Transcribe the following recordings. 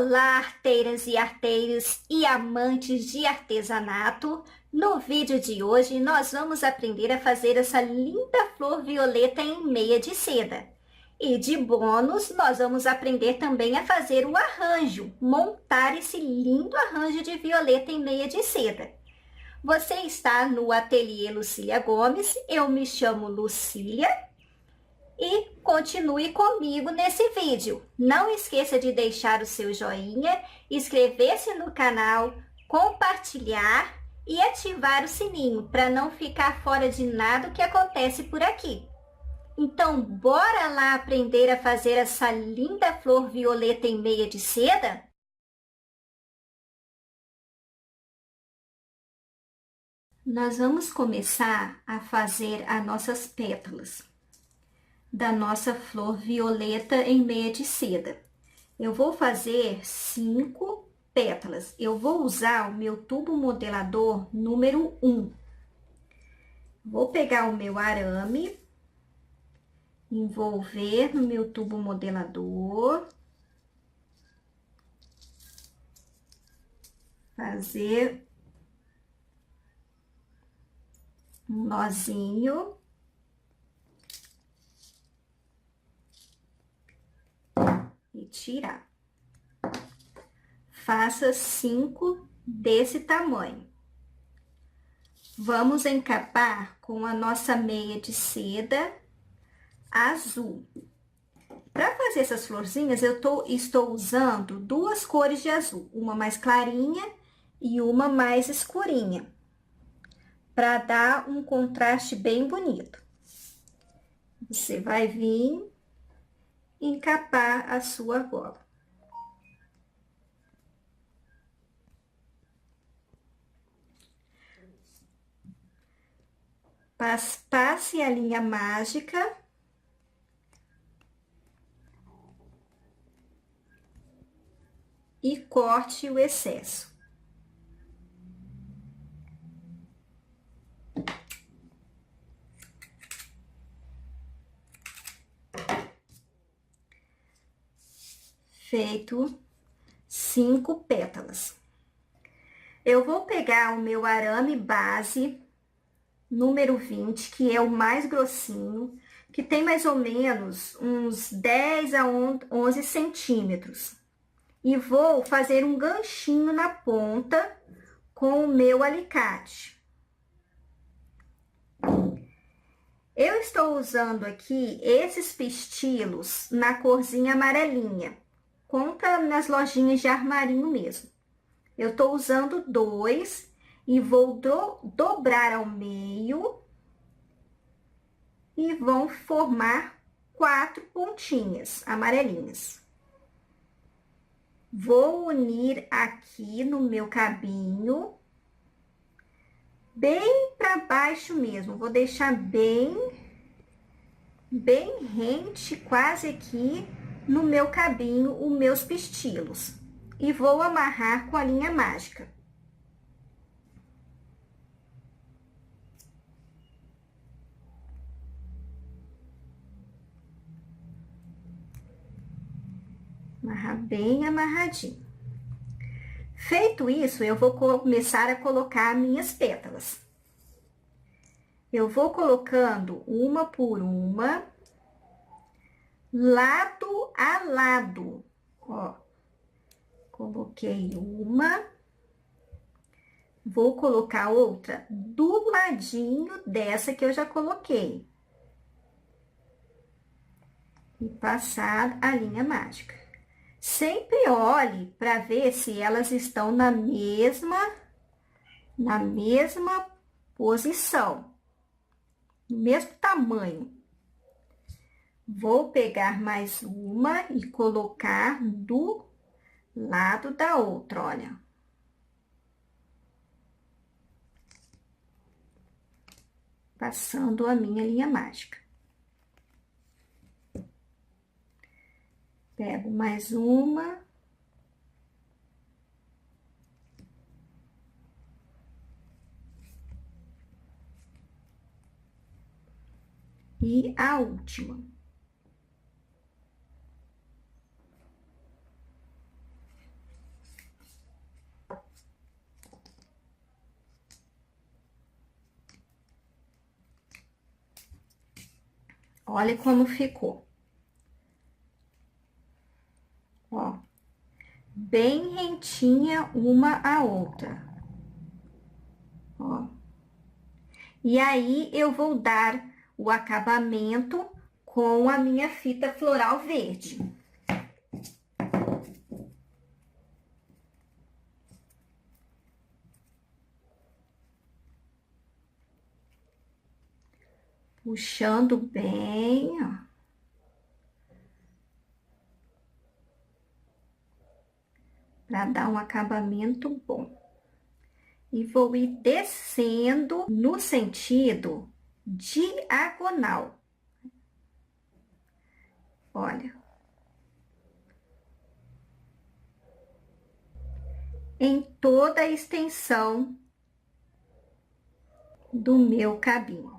Olá, arteiras e arteiros e amantes de artesanato! No vídeo de hoje, nós vamos aprender a fazer essa linda flor violeta em meia de seda. E de bônus, nós vamos aprender também a fazer o arranjo, montar esse lindo arranjo de violeta em meia de seda. Você está no Ateliê Lucília Gomes, eu me chamo Lucília. E continue comigo nesse vídeo. Não esqueça de deixar o seu joinha, inscrever-se no canal, compartilhar e ativar o sininho para não ficar fora de nada que acontece por aqui. Então, bora lá aprender a fazer essa linda flor violeta em meia de seda? Nós vamos começar a fazer as nossas pétalas da nossa flor violeta em meia de seda. Eu vou fazer 5 pétalas. Eu vou usar o meu tubo modelador número 1. Vou pegar o meu arame, envolver no meu tubo modelador, fazer um nozinho. E tirar. Faça 5 desse tamanho. Vamos encapar com a nossa meia de seda azul. Para fazer essas florzinhas, eu estou usando 2 cores de azul, uma mais clarinha e uma mais escurinha, para dar um contraste bem bonito. Você vai vir encapar a sua argola. Passe a linha mágica e corte o excesso. Feito 5 pétalas. Eu vou pegar o meu arame base número 20, que é o mais grossinho, que tem mais ou menos uns 10 a 11 centímetros. E vou fazer um ganchinho na ponta com o meu alicate. Eu estou usando aqui esses pistilos na corzinha amarelinha. Compra nas lojinhas de armarinho mesmo. Eu tô usando 2 e vou dobrar ao meio e vão formar 4 pontinhas amarelinhas. Vou unir aqui no meu cabinho, bem para baixo mesmo. Vou deixar bem rente, quase aqui no meu cabinho, os meus pistilos. E vou amarrar com a linha mágica. Amarrar bem amarradinho. Feito isso, eu vou começar a colocar minhas pétalas. Eu vou colocando uma por uma, lado a lado, ó. Coloquei uma, vou colocar outra do ladinho dessa que eu já coloquei. E passar a linha mágica. Sempre olhe para ver se elas estão na mesma posição, no mesmo tamanho. Vou pegar mais uma e colocar do lado da outra, olha. Passando a minha linha mágica. Pego mais uma. E a última. Olha como ficou. Ó, bem rentinha uma a outra. Ó. E aí, eu vou dar o acabamento com a minha fita floral verde. Puxando bem, ó. Para dar um acabamento bom. E vou ir descendo no sentido diagonal. Olha. Em toda a extensão do meu cabinho.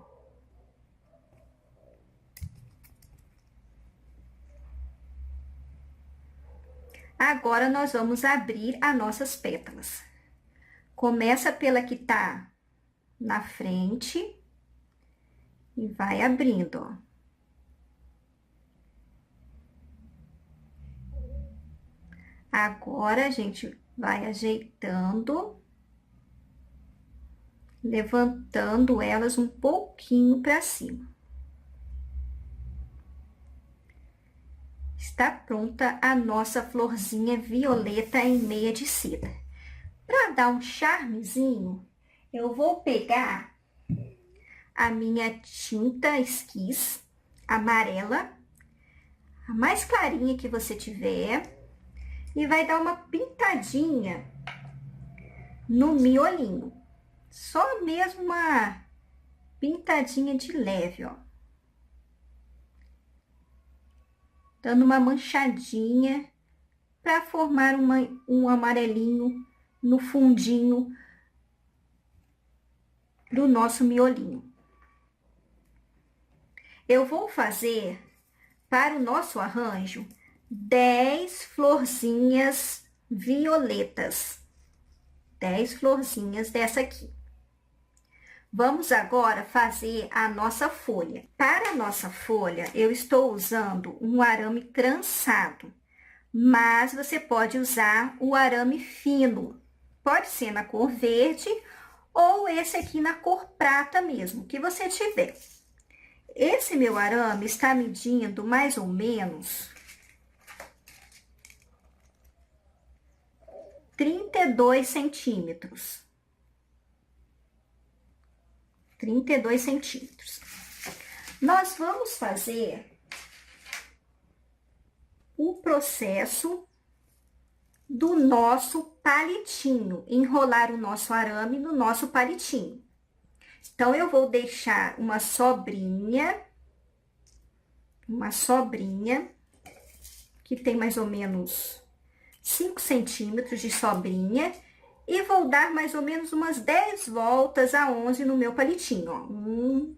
Agora, nós vamos abrir as nossas pétalas. Começa pela que tá na frente e vai abrindo, ó. Agora, a gente vai ajeitando, levantando elas um pouquinho para cima. Está pronta a nossa florzinha violeta em meia de seda. Para dar um charmezinho, eu vou pegar a minha tinta esquiz amarela, a mais clarinha que você tiver, e vai dar uma pintadinha no miolinho. Só mesmo uma pintadinha de leve, ó. Dando uma manchadinha para formar um amarelinho no fundinho do nosso miolinho. Eu vou fazer, para o nosso arranjo, 10 florzinhas violetas. 10 florzinhas dessa aqui. Vamos agora fazer a nossa folha. Para a nossa folha, eu estou usando um arame trançado, mas você pode usar o arame fino. Pode ser na cor verde ou esse aqui na cor prata mesmo, que você tiver. Esse meu arame está medindo mais ou menos 32 centímetros. 32 centímetros. Nós vamos fazer o processo do nosso palitinho, enrolar o nosso arame no nosso palitinho. Então, eu vou deixar uma sobrinha, que tem mais ou menos 5 centímetros de sobrinha, e vou dar mais ou menos umas 10 voltas a 11 no meu palitinho, ó. 1,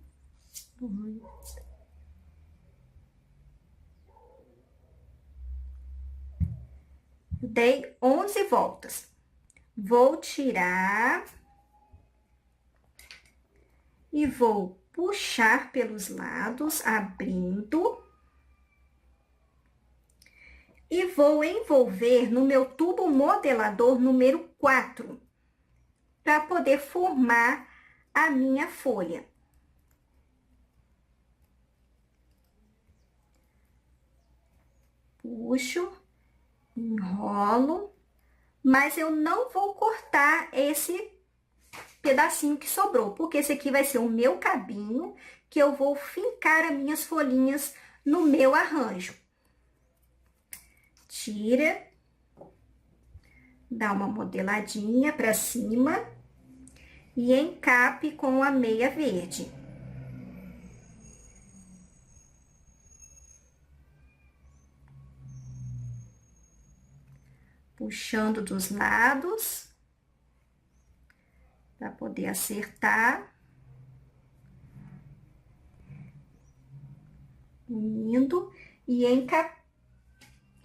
2, dei 11 voltas. Vou tirar e vou puxar pelos lados, abrindo. E vou envolver no meu tubo modelador número 4, para poder formar a minha folha. Puxo, enrolo, mas eu não vou cortar esse pedacinho que sobrou, porque esse aqui vai ser o meu cabinho, que eu vou fincar as minhas folhinhas no meu arranjo. Tira, dá uma modeladinha para cima e encape com a meia verde. Puxando dos lados, para poder acertar. Unindo e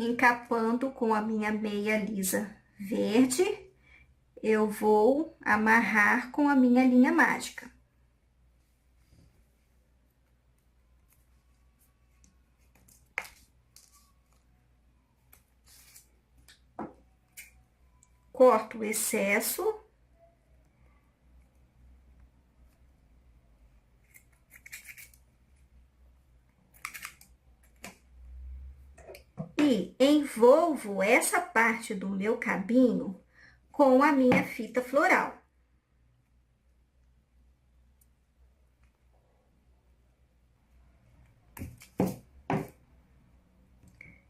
encapando com a minha meia lisa verde, eu vou amarrar com a minha linha mágica. corto o excesso. E envolvo essa parte do meu cabinho com a minha fita floral.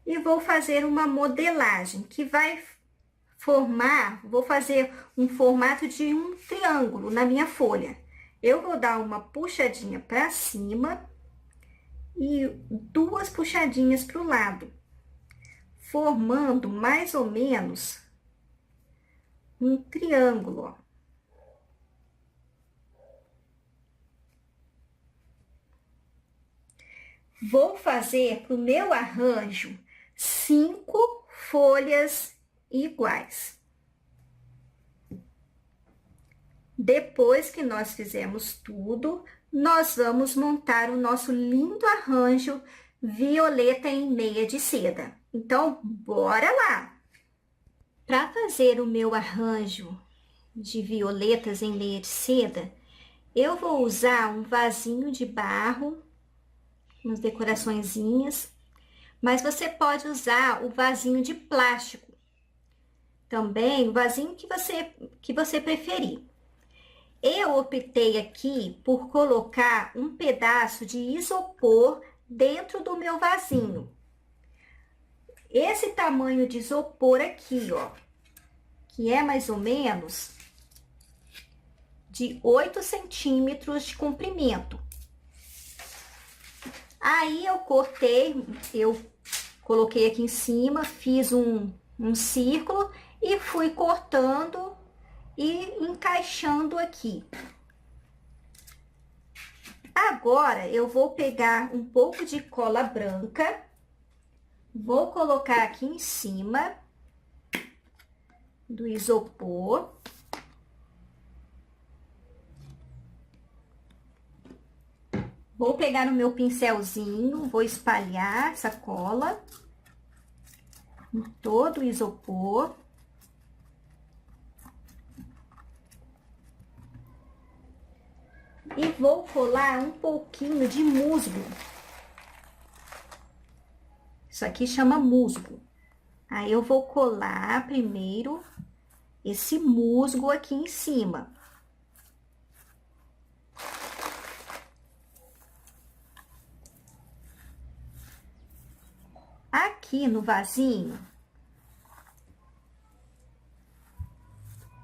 E vou fazer uma modelagem que vai formar, vou fazer um formato de um triângulo na minha folha. Eu vou dar uma puxadinha para cima e 2 puxadinhas para o lado, formando mais ou menos um triângulo, ó. Vou fazer pro meu arranjo 5 folhas iguais. Depois que nós fizemos tudo, nós vamos montar o nosso lindo arranjo violeta em meia de seda. Então, bora lá! Para fazer o meu arranjo de violetas em meia de seda, eu vou usar um vasinho de barro, umas decoraçõezinhas, mas você pode usar o vasinho de plástico. Também o vasinho que você preferir. Eu optei aqui por colocar um pedaço de isopor dentro do meu vasinho. Esse tamanho de isopor aqui, ó, que é mais ou menos de 8 centímetros de comprimento. Aí eu cortei, eu coloquei aqui em cima, fiz um círculo e fui cortando e encaixando aqui. Agora, eu vou pegar um pouco de cola branca, vou colocar aqui em cima do isopor. Vou pegar no meu pincelzinho, vou espalhar essa cola em todo o isopor. E vou colar um pouquinho de musgo. Isso aqui chama musgo. Aí, eu vou colar primeiro esse musgo aqui em cima. Aqui no vasinho,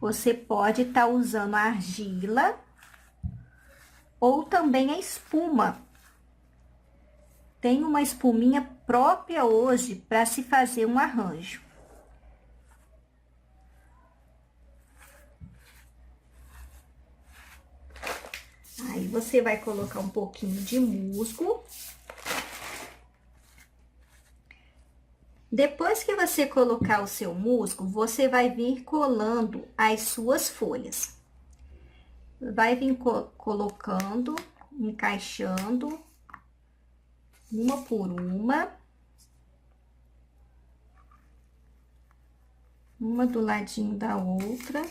você pode estar usando a argila ou também a espuma. Tem uma espuminha própria hoje para se fazer um arranjo. Aí, você vai colocar um pouquinho de musgo. Depois que você colocar o seu musgo, você vai vir colando as suas folhas. Vai vir colocando, encaixando, uma por uma do ladinho da outra.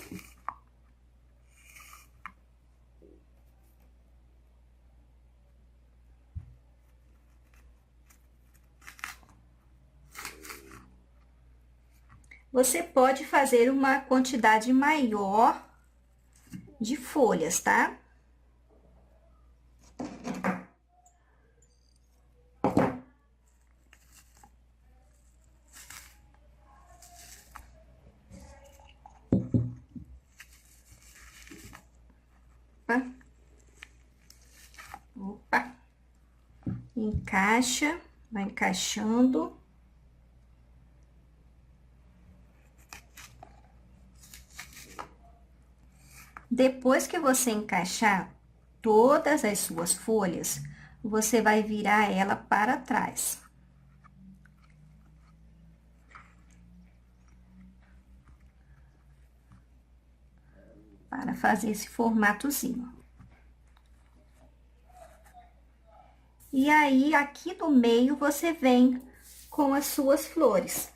Você pode fazer uma quantidade maior de folhas, tá? Opa. Encaixa, vai encaixando. Depois que você encaixar todas as suas folhas, você vai virar ela para trás. Para fazer esse formatozinho. E aí, aqui no meio, você vem com as suas flores.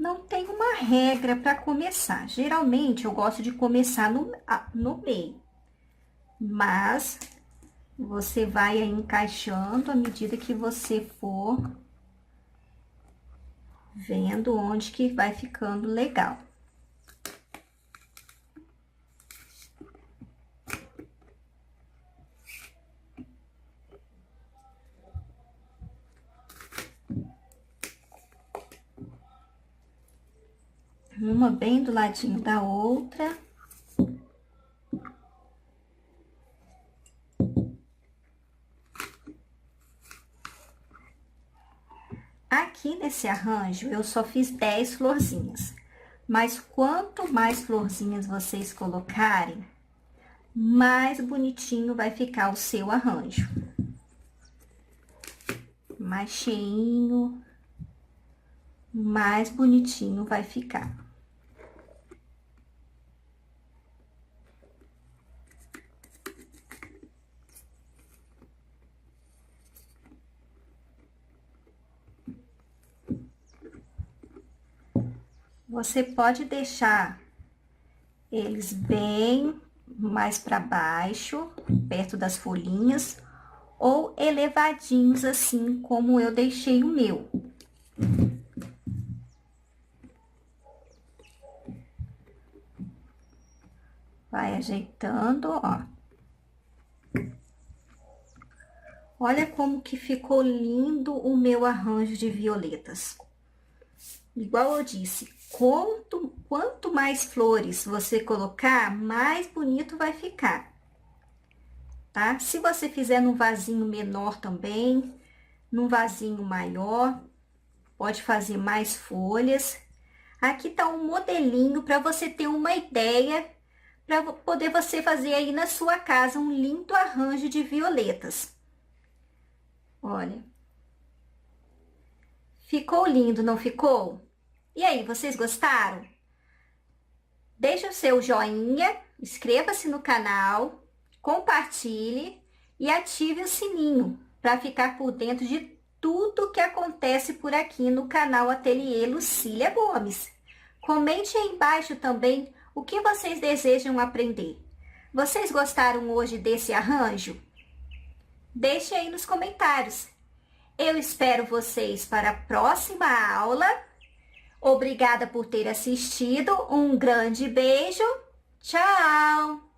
Não tem uma regra para começar. Geralmente eu gosto de começar no meio, mas você vai aí encaixando à medida que você for vendo onde que vai ficando legal. Uma bem do ladinho da outra. Aqui nesse arranjo, eu só fiz 10 florzinhas. Mas quanto mais florzinhas vocês colocarem, mais bonitinho vai ficar o seu arranjo. Mais cheinho, mais bonitinho vai ficar. Você pode deixar eles bem mais para baixo, perto das folhinhas, ou elevadinhos assim como eu deixei o meu. Vai ajeitando, ó. Olha como que ficou lindo o meu arranjo de violetas. Igual eu disse, quanto mais flores você colocar, mais bonito vai ficar, tá? Se você fizer num vasinho menor também, num vasinho maior, pode fazer mais folhas. Aqui tá um modelinho para você ter uma ideia, para poder você fazer aí na sua casa um lindo arranjo de violetas. Olha. Ficou lindo, não ficou? E aí, vocês gostaram? Deixe o seu joinha, inscreva-se no canal, compartilhe e ative o sininho para ficar por dentro de tudo que acontece por aqui no canal Ateliê Lucília Gomes. Comente aí embaixo também o que vocês desejam aprender. Vocês gostaram hoje desse arranjo? Deixe aí nos comentários. Eu espero vocês para a próxima aula. Obrigada por ter assistido. Um grande beijo. Tchau!